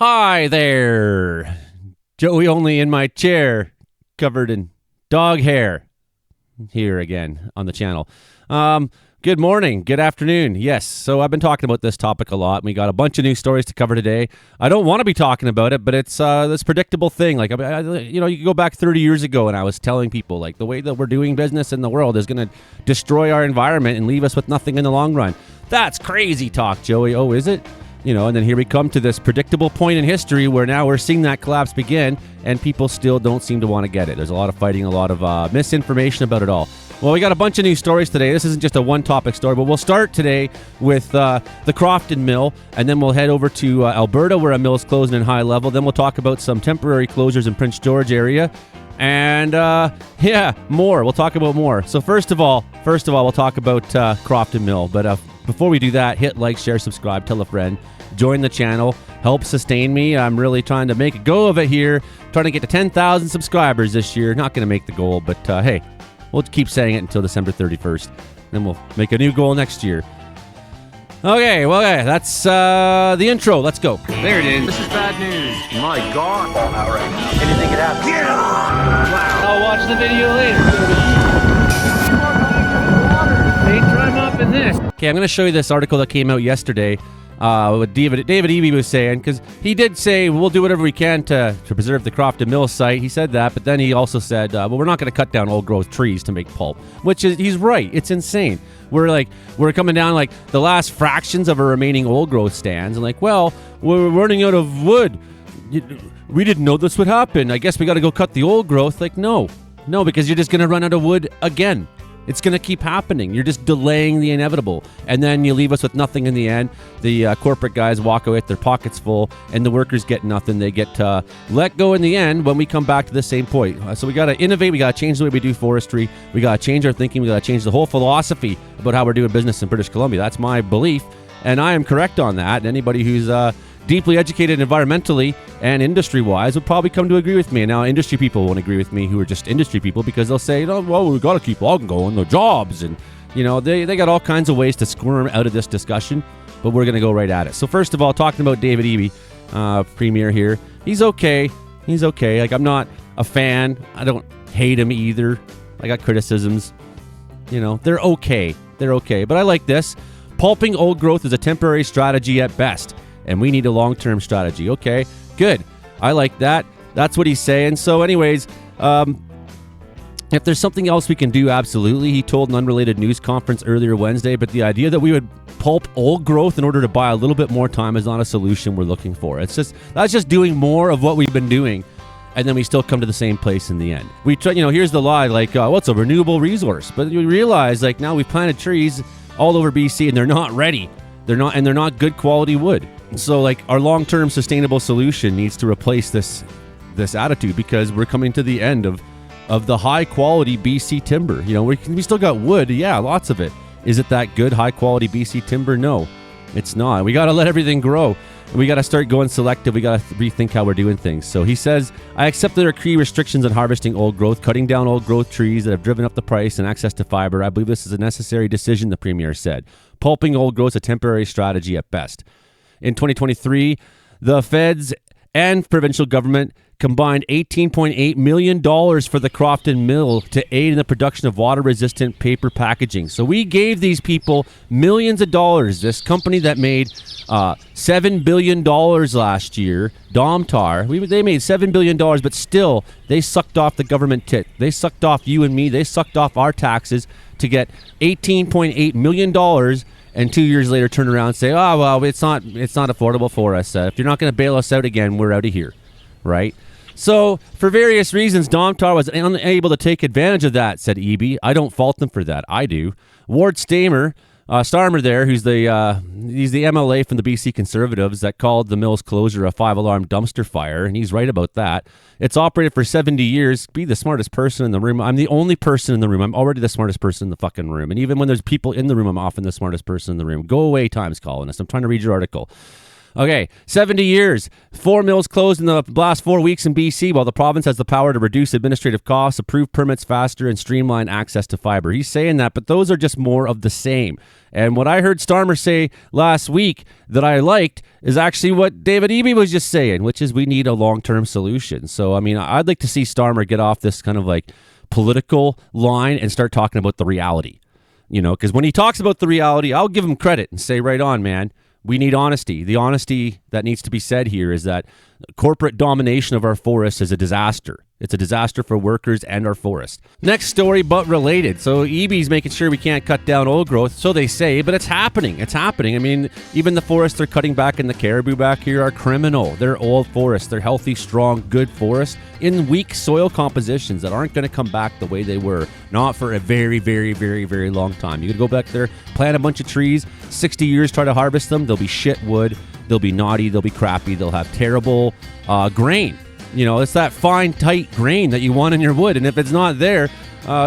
Hi there. Joey only in my chair, covered in dog hair. Here again on the channel. Good morning, good afternoon. Yes, so I've been talking about this topic a lot. We got a bunch of news stories to cover today. I don't want to be talking about it, but it's this predictable thing. Like, you can go back 30 years ago, and I was telling people, like, the way that we're doing business in the world is going to destroy our environment and leave us with nothing in the long run. That's crazy talk, Joey. Oh, is it? And then here we come to this predictable point in history where now we're seeing that collapse begin, and people still don't seem to want to get it. There's a lot of fighting, a lot of misinformation about it all. Well, we got a bunch of news stories today. This isn't just a one-topic story, but we'll start today with the Crofton Mill, and then we'll head over to Alberta, where a mill is closing in high level. Then we'll talk about some temporary closures in Prince George area, and more. We'll talk about more. So first of all, we'll talk about Crofton Mill. But before we do that, hit like, share, subscribe, tell a friend, join the channel, help sustain me. I'm really trying to make a go of it here, trying to get to 10,000 subscribers this year. Not going to make the goal, but hey, we'll keep saying it until December 31st. Then we'll make a new goal next year. Okay, that's the intro. Let's go. There it is. This is bad news. My God. Not right now. Anything could happen. Get on! Wow. I'll watch the video later. Hey, try mopping this. Okay, I'm going to show you this article that came out yesterday. What David Eby was saying, because he did say we'll do whatever we can to preserve the Crofton Mill site. He said that, but then he also said, well, we're not going to cut down old growth trees to make pulp, which is, he's right. It's insane. We're coming down like the last fractions of our remaining old growth stands, and like, well, we're running out of wood. We didn't know this would happen. I guess we got to go cut the old growth. Like, no, because you're just going to run out of wood again. It's going to keep happening. You're just delaying the inevitable. And then you leave us with nothing in the end. The corporate guys walk away with their pockets full, and the workers get nothing. They get let go in the end when we come back to the same point. So we got to innovate. We got to change the way we do forestry. We got to change our thinking. We got to change the whole philosophy about how we're doing business in British Columbia. That's my belief, and I am correct on that. And anybody who's deeply educated environmentally and industry-wise would probably come to agree with me. And now industry people won't agree with me who are just industry people, because they'll say, well, we got to keep logging going, the jobs. And, they got all kinds of ways to squirm out of this discussion, but we're going to go right at it. So first of all, talking about David Eby, Premier here, he's okay. Like, I'm not a fan. I don't hate him either. I got criticisms. They're okay. But I like this. Pulping old growth is a temporary strategy at best, and we need a long-term strategy. Okay, good. I like that. That's what he's saying. So anyways, if there's something else we can do, absolutely. He told an unrelated news conference earlier Wednesday, but the idea that we would pulp old growth in order to buy a little bit more time is not a solution we're looking for. That's just doing more of what we've been doing, and then we still come to the same place in the end. We try, here's the lie, like, what's a renewable resource? But we realize, like, now we've planted trees all over BC, and they're not ready. They're not good quality wood. So, like, our long-term sustainable solution needs to replace this attitude, because we're coming to the end of the high-quality BC timber. We still got wood, yeah, lots of it. Is it that good, high-quality BC timber? No, it's not. We got to let everything grow. We got to start going selective. We got to rethink how we're doing things. So he says, I accept that there are key restrictions on harvesting old growth, cutting down old growth trees that have driven up the price and access to fiber. I believe this is a necessary decision, the Premier said. Pulping old growth is a temporary strategy at best. In 2023, the feds and provincial government combined $18.8 million for the Crofton Mill to aid in the production of water-resistant paper packaging. So we gave these people millions of dollars. This company that made $7 billion last year, Domtar, they made $7 billion, but still, they sucked off the government tit. They sucked off you and me. They sucked off our taxes to get $18.8 million, and 2 years later turn around and say, oh, well, it's not affordable for us. If you're not going to bail us out again, we're out of here, right? So, for various reasons, Domtar was unable to take advantage of that, said Eby. I don't fault them for that. I do. Ward Starmer there, he's the MLA from the BC Conservatives that called the mill's closure a 5-alarm dumpster fire, and he's right about that. It's operated for 70 years. Be the smartest person in the room. I'm the only person in the room. I'm already the smartest person in the fucking room. And even when there's people in the room, I'm often the smartest person in the room. Go away, Times columnist. I'm trying to read your article. Okay, 70 years. 4 mills closed in the last 4 weeks in BC, while the province has the power to reduce administrative costs, approve permits faster, and streamline access to fiber. He's saying that, but those are just more of the same. And what I heard Starmer say last week that I liked is actually what David Eby was just saying, which is we need a long-term solution. So, I mean, I'd like to see Starmer get off this kind of like political line and start talking about the reality. You know, because when he talks about the reality, I'll give him credit and say, right on, man. We need honesty. The honesty that needs to be said here is that corporate domination of our forests is a disaster. It's a disaster for workers and our forest. Next story, but related. So EB's making sure we can't cut down old growth, so they say, but it's happening. It's happening. I mean, even the forests they're cutting back in the Cariboo back here are criminal. They're old forests. They're healthy, strong, good forests in weak soil compositions that aren't going to come back the way they were. Not for a very, very, very, very long time. You could go back there, plant a bunch of trees, 60 years, try to harvest them. They'll be shit wood. They'll be naughty. They'll be crappy. They'll have terrible grain. You know, it's that fine, tight grain that you want in your wood. And if it's not there,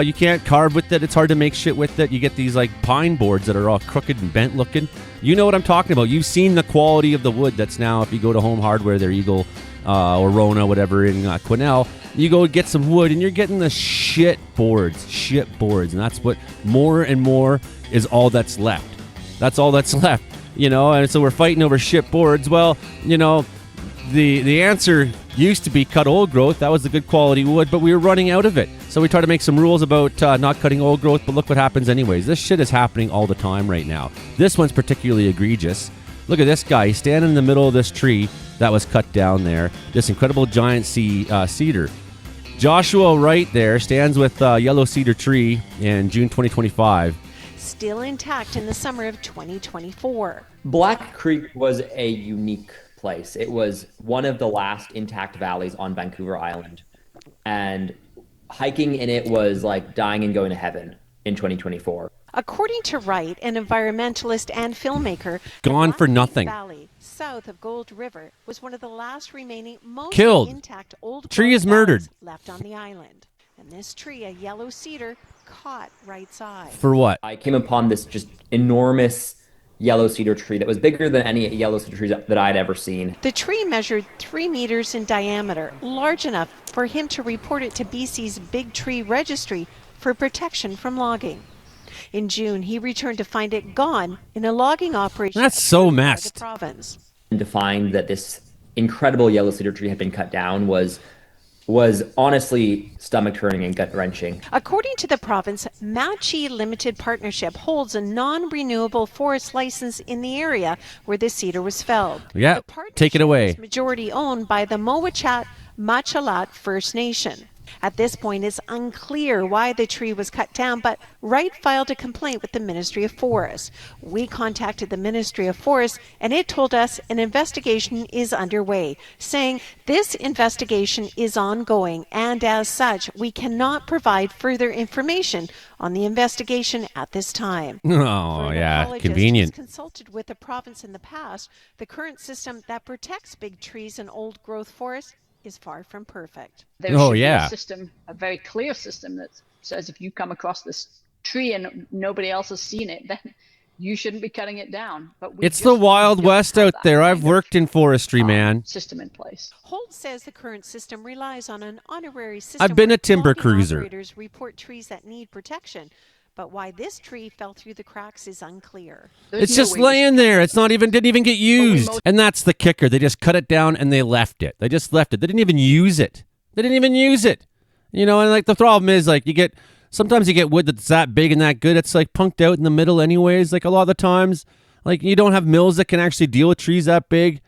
you can't carve with it. It's hard to make shit with it. You get these like pine boards that are all crooked and bent looking. You know what I'm talking about. You've seen the quality of the wood that's now, if you go to Home Hardware, their Eagle or Rona, whatever, in Quesnel, you go get some wood and you're getting the shit boards. And that's what more and more is all that's left. That's all that's left, you know, and so we're fighting over shit boards. Well, you know, the answer used to be cut old growth. That was the good quality wood, but we were running out of it. So we try to make some rules about not cutting old growth, but look what happens anyways. This shit is happening all the time right now. This one's particularly egregious. Look at this guy. He's standing in the middle of this tree that was cut down there. This incredible giant cedar. Joshua Wright there stands with yellow cedar tree in June 2025. Still intact in the summer of 2024. Black Creek was a unique place. It was one of the last intact valleys on Vancouver Island. And hiking in it was like dying and going to heaven in 2024. According to Wright, an environmentalist and filmmaker, gone for nothing. Valley, south of Gold River, was one of the last remaining mostly killed. Intact old tree is murdered left on the island. And this tree, a yellow cedar, caught Wright's eye. For what? I came upon this just enormous yellow cedar tree that was bigger than any yellow cedar trees that I'd ever seen. The tree measured 3 meters in diameter, large enough for him to report it to BC's Big Tree Registry for protection from logging. In June, he returned to find it gone in a logging operation. That's so messed. The province. And to find that this incredible yellow cedar tree had been cut down was honestly stomach-turning and gut-wrenching. According to the province, Machi Limited Partnership holds a non-renewable forest license in the area where the cedar was felled. Yeah, take it away. Is majority owned by the Mowachat Machalat First Nation. At this point, it's unclear why the tree was cut down, but Wright filed a complaint with the Ministry of Forests. We contacted the Ministry of Forests, and it told us an investigation is underway, saying this investigation is ongoing, and as such, we cannot provide further information on the investigation at this time. Oh, yeah, convenient. Consulted with the province in the past, the current system that protects big trees and old growth forests is far from perfect. There should be a system, a very clear system that says if you come across this tree and nobody else has seen it, then you shouldn't be cutting it down. But it's the Wild West out there. I've worked in forestry, man. System in place. Holt says the current system relies on an honorary system. I've been a timber cruiser. Operators report trees that need protection. But why this tree fell through the cracks is unclear. It's just laying there. It's not even, didn't even get used. And that's the kicker. They just cut it down and they left it. They just left it. They didn't even use it. You know, and like the problem is like sometimes you get wood that's that big and that good. It's like punked out in the middle anyways. Like a lot of the times, like you don't have mills that can actually deal with trees that big.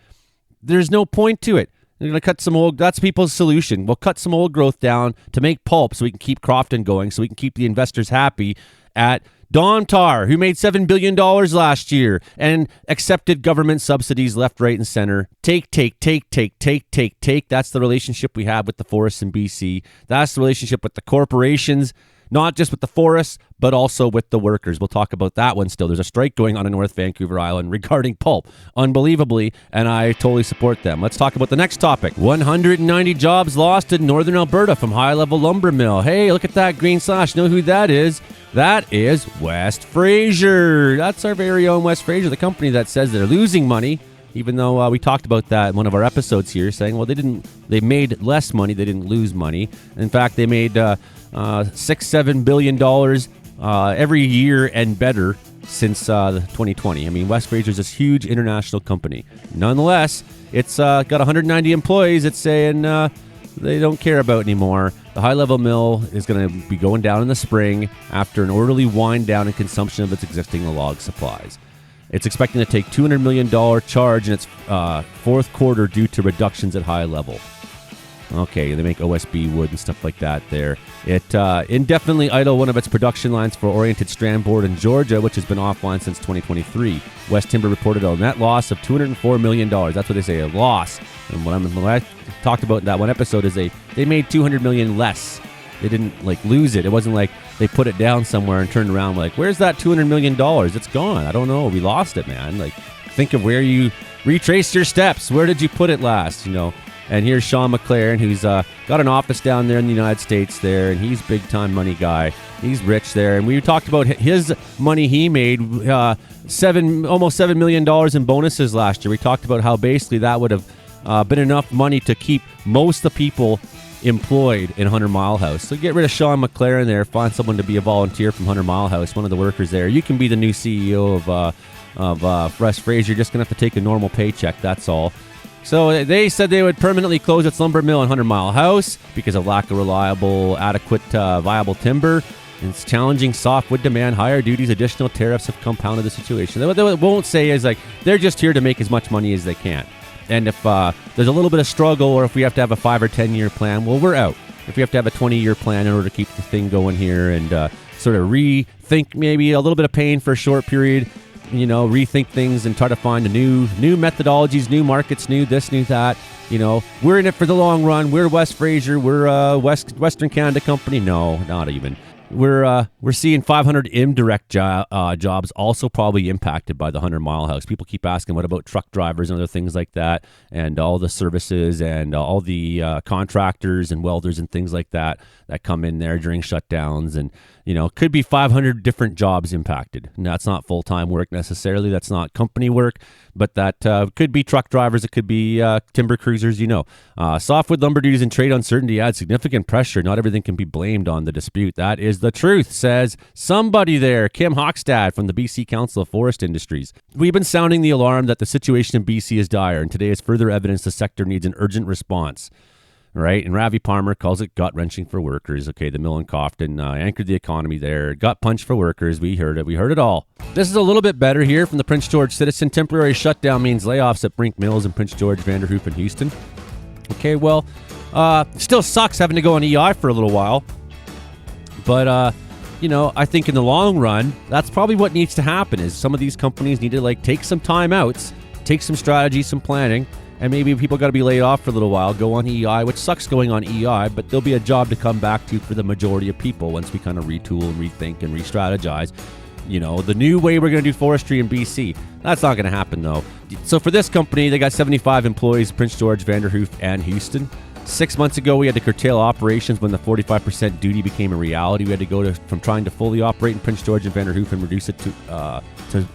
There's no point to it. They're going to cut some old, that's people's solution. We'll cut some old growth down to make pulp so we can keep Crofton going, so we can keep the investors happy at Domtar, who made $7 billion last year and accepted government subsidies left, right, and center. Take. That's the relationship we have with the forests in BC. That's the relationship with the corporations, not just with the forests, but also with the workers. We'll talk about that one still. There's a strike going on in North Vancouver Island regarding pulp, unbelievably, and I totally support them. Let's talk about the next topic. 190 jobs lost in Northern Alberta from high-level lumber mill. Hey, look at that green slash. Know who that is? That is West Fraser. That's our very own West Fraser, the company that says they're losing money. even though we talked about that in one of our episodes here, saying, well, they made less money, they didn't lose money. In fact, they made $6-7 billion every year and better since 2020. I mean, West Fraser is this huge international company. Nonetheless, it's got 190 employees. It's saying they don't care about anymore. The high-level mill is going to be going down in the spring after an orderly wind down in consumption of its existing log supplies. It's expecting to take $200 million charge in its fourth quarter due to reductions at high level. Okay, they make OSB wood and stuff like that there. It indefinitely idled one of its production lines for oriented strand board in Georgia, which has been offline since 2023. West Timber reported a net loss of $204 million. That's what they say, a loss. And what I talked about in that one episode is they made $200 million less. They didn't lose it. It wasn't like they put it down somewhere and turned around where's that $200 million? It's gone. I don't know. We lost it, man. Think of where you retrace your steps. Where did you put it last? And here's Sean McLaren, who's got an office down there in the United States there, and he's big-time money guy. He's rich there. And we talked about his money he made, almost $7 million in bonuses last year. We talked about how basically that would have been enough money to keep most of the people employed in 100 Mile House. So get rid of Sean McLaren there, find someone to be a volunteer from 100 Mile House, one of the workers there. You can be the new CEO of West Fraser. You're just going to have to take a normal paycheck, that's all. So they said they would permanently close its lumber mill in 100 Mile House because of lack of reliable, adequate, viable timber. And it's challenging softwood demand, higher duties, additional tariffs have compounded the situation. What they won't say is they're just here to make as much money as they can. And if there's a little bit of struggle, or if we have to have a 5 or 10 year plan, well, we're out. If we have to have a 20-year plan in order to keep the thing going here and sort of rethink maybe a little bit of pain for a short period, rethink things and try to find a new methodologies, new markets, new this, new that. We're in it for the long run. We're West Fraser. We're Western Canada company. No, not even. We're seeing 500 indirect jobs also probably impacted by the 100 Mile House. People keep asking, what about truck drivers and other things like that, and all the services and all the contractors and welders and things like that come in there during shutdowns, and could be 500 different jobs impacted. And that's not full-time work necessarily. That's not company work, but that could be truck drivers. It could be timber cruisers. Softwood lumber duties and trade uncertainty add significant pressure. Not everything can be blamed on the dispute. That is the truth, says somebody there. Kim Hockstad from the BC Council of Forest Industries. We've been sounding the alarm that the situation in BC is dire, and today is further evidence the sector needs an urgent response. Right? And Ravi Parmer calls it gut-wrenching for workers. Okay, the mill in Crofton anchored the economy there. Gut punch for workers. We heard it. We heard it all. This is a little bit better here from the Prince George Citizen. Temporary shutdown means layoffs at Brink Mills in Prince George, Vanderhoof, and Houston. Okay, well, still sucks having to go on EI for a little while. But, I think in the long run, that's probably what needs to happen is some of these companies need to take some time outs, take some strategy, some planning, and maybe people got to be laid off for a little while, go on EI, which sucks going on EI, but there'll be a job to come back to for the majority of people once we kind of retool and rethink and re-strategize. The new way we're going to do forestry in BC. That's not going to happen, though. So for this company, they got 75 employees, Prince George, Vanderhoof, and Houston. 6 months ago, we had to curtail operations when the 45% duty became a reality. We had to go from trying to fully operate in Prince George and Vanderhoof and reduce it to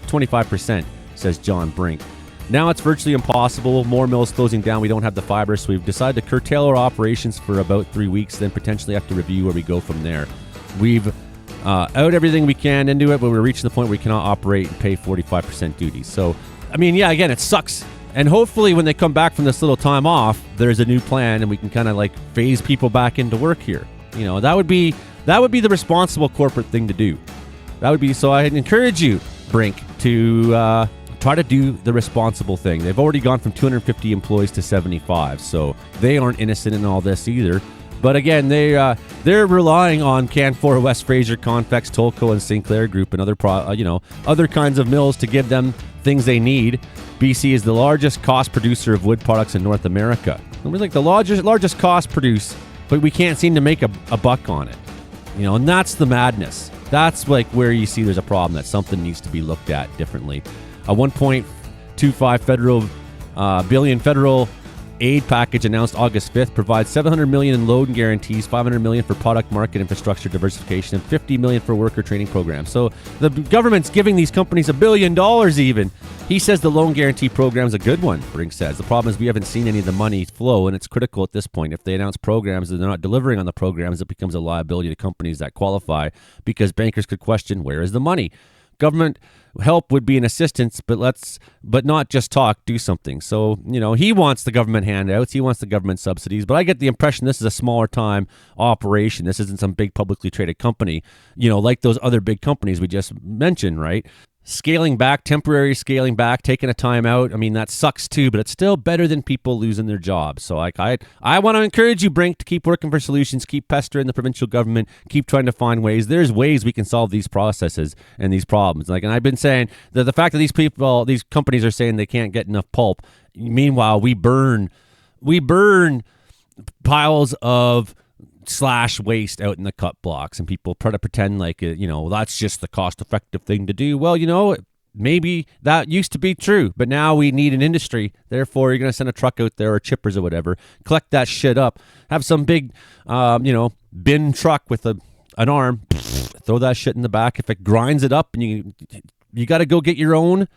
25%, says John Brink. Now it's virtually impossible. More mills closing down. We don't have the fiber, so we've decided to curtail our operations for about 3 weeks, then potentially have to review where we go from there. We've out everything we can into it, but we're reaching the point where we cannot operate and pay 45% duties. So, again, it sucks. And hopefully when they come back from this little time off, there's a new plan and we can kind of phase people back into work here. That would be the responsible corporate thing to do. That would be, so I encourage you, Brink, to try to do the responsible thing. They've already gone from 250 employees to 75, so they aren't innocent in all this either. But again, they're relying on Canfor, West Fraser, Convex, Tolko, and Sinclair Group and other kinds of mills to give them things they need. BC is the largest cost producer of wood products in North America. And we're the largest cost produce, but we can't seem to make a buck on it. And that's the madness. That's where you see there's a problem, that something needs to be looked at differently. A $1.25 billion federal aid package announced August 5th provides $700 million in loan guarantees, $500 million for product market infrastructure diversification, and $50 million for worker training programs. So the government's giving these companies $1 billion even. He says the loan guarantee program is a good one, Brink says. The problem is we haven't seen any of the money flow, and it's critical at this point. If they announce programs and they're not delivering on the programs, it becomes a liability to companies that qualify because bankers could question, where is the money? Government help would be an assistance, but not just talk, do something. So, he wants the government handouts, he wants the government subsidies, but I get the impression this is a smaller time operation. This isn't some big publicly traded company, like those other big companies we just mentioned, right? Temporary scaling back, taking a time out. I mean, that sucks too, but it's still better than people losing their jobs. So I want to encourage you, Brink, to keep working for solutions, keep pestering the provincial government, keep trying to find ways. There's ways we can solve these processes and these problems. And I've been saying that the fact that these companies are saying they can't get enough pulp. Meanwhile, we burn piles of waste out in the cut blocks, and people try to pretend like that's just the cost-effective thing to do. Well, maybe that used to be true, but now we need an industry. Therefore, you're going to send a truck out there or chippers or whatever, collect that shit up, have some big bin truck with an arm, throw that shit in the back. If it grinds it up, and you got to go get your own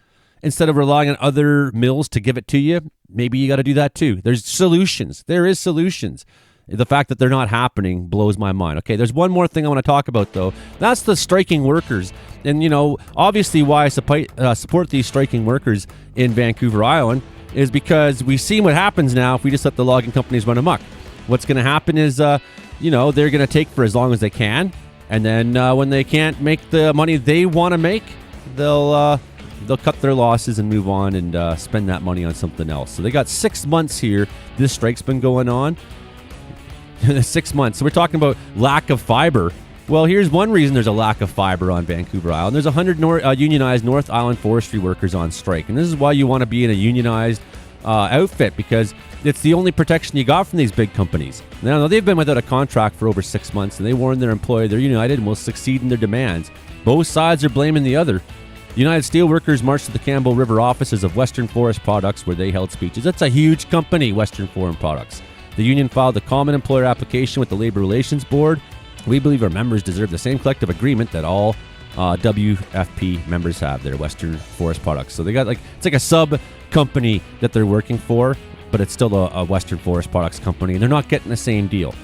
instead of relying on other mills to give it to you, maybe you got to do that too. There is solutions. The fact that they're not happening blows my mind. Okay, there's one more thing I want to talk about, though. That's the striking workers. And, obviously why I support these striking workers in Vancouver Island is because we've seen what happens now if we just let the logging companies run amok. What's going to happen is, they're going to take for as long as they can. And then when they can't make the money they want to make, they'll cut their losses and move on and spend that money on something else. So they got 6 months here. This strike's been going on. 6 months. So we're talking about lack of fiber. Well, here's one reason there's a lack of fiber on Vancouver Island. There's 100 unionized North Island forestry workers on strike. And this is why you want to be in a unionized outfit, because it's the only protection you got from these big companies. Now, they've been without a contract for over 6 months, and they warn their employer they're united and will succeed in their demands. Both sides are blaming the other. The United Steelworkers marched to the Campbell River offices of Western Forest Products, where they held speeches. That's a huge company, Western Forest Products. The union filed a common employer application with the Labor Relations Board. We believe our members deserve the same collective agreement that all WFP members have there, Western Forest Products. So they got it's like a sub company that they're working for, but it's still a Western Forest Products company, and they're not getting the same deal.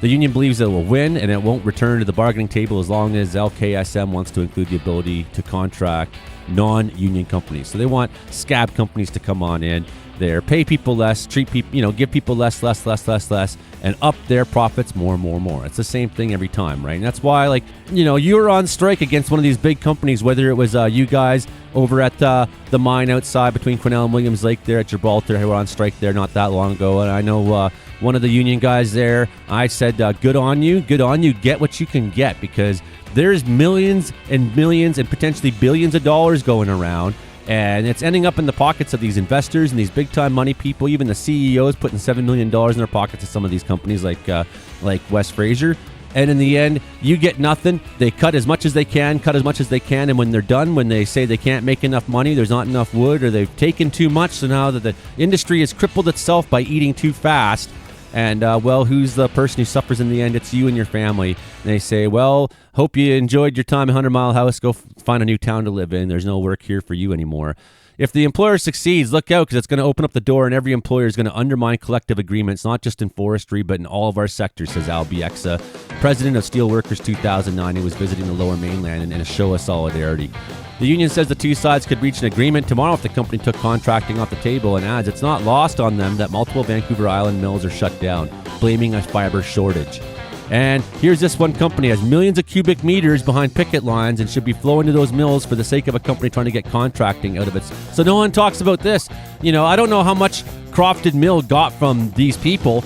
The union believes it will win, and it won't return to the bargaining table as long as LKSM wants to include the ability to contract non-union companies. So they want scab companies to come on in there, pay people less, treat people, give people less, and up their profits more. It's the same thing every time, right? And that's why, you're on strike against one of these big companies, whether it was you guys over at the mine outside between Quesnel and Williams Lake there at Gibraltar, who were on strike there not that long ago. And I know one of the union guys there, I said, good on you, get what you can get, because there's millions and millions and potentially billions of dollars going around. And it's ending up in the pockets of these investors and these big-time money people. Even the CEOs putting $7 million in their pockets of some of these companies like West Fraser. And in the end, you get nothing. They cut as much as they can. And when they're done, when they say they can't make enough money, there's not enough wood, or they've taken too much, so now that the industry has crippled itself by eating too fast. And, who's the person who suffers in the end? It's you and your family. And they say, well, hope you enjoyed your time at 100 Mile House. Go find a new town to live in. There's no work here for you anymore. If the employer succeeds, look out, because it's going to open up the door, and every employer is going to undermine collective agreements, not just in forestry, but in all of our sectors, says Al Bieksa, president of Steelworkers 2009, who was visiting the Lower Mainland in a show of solidarity. The union says the two sides could reach an agreement tomorrow if the company took contracting off the table, and adds it's not lost on them that multiple Vancouver Island mills are shut down, blaming a fiber shortage. And here's this one company has millions of cubic meters behind picket lines and should be flowing to those mills for the sake of a company trying to get contracting out of it. So no one talks about this. I don't know how much Crofton Mill got from these people,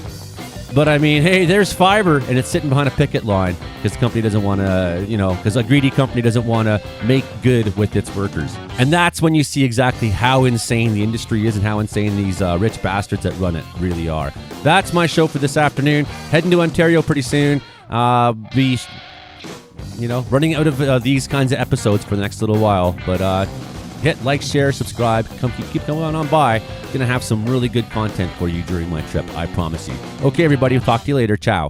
but I mean, hey, there's fiber, and it's sitting behind a picket line because the company doesn't want to, because a greedy company doesn't want to make good with its workers. And that's when you see exactly how insane the industry is and how insane these rich bastards that run it really are. That's my show for this afternoon. Heading to Ontario pretty soon. Be, running out of these kinds of episodes for the next little while. But hit like, share, subscribe. Keep coming on by. Gonna have some really good content for you during my trip, I promise you. Okay, everybody, we'll talk to you later. Ciao.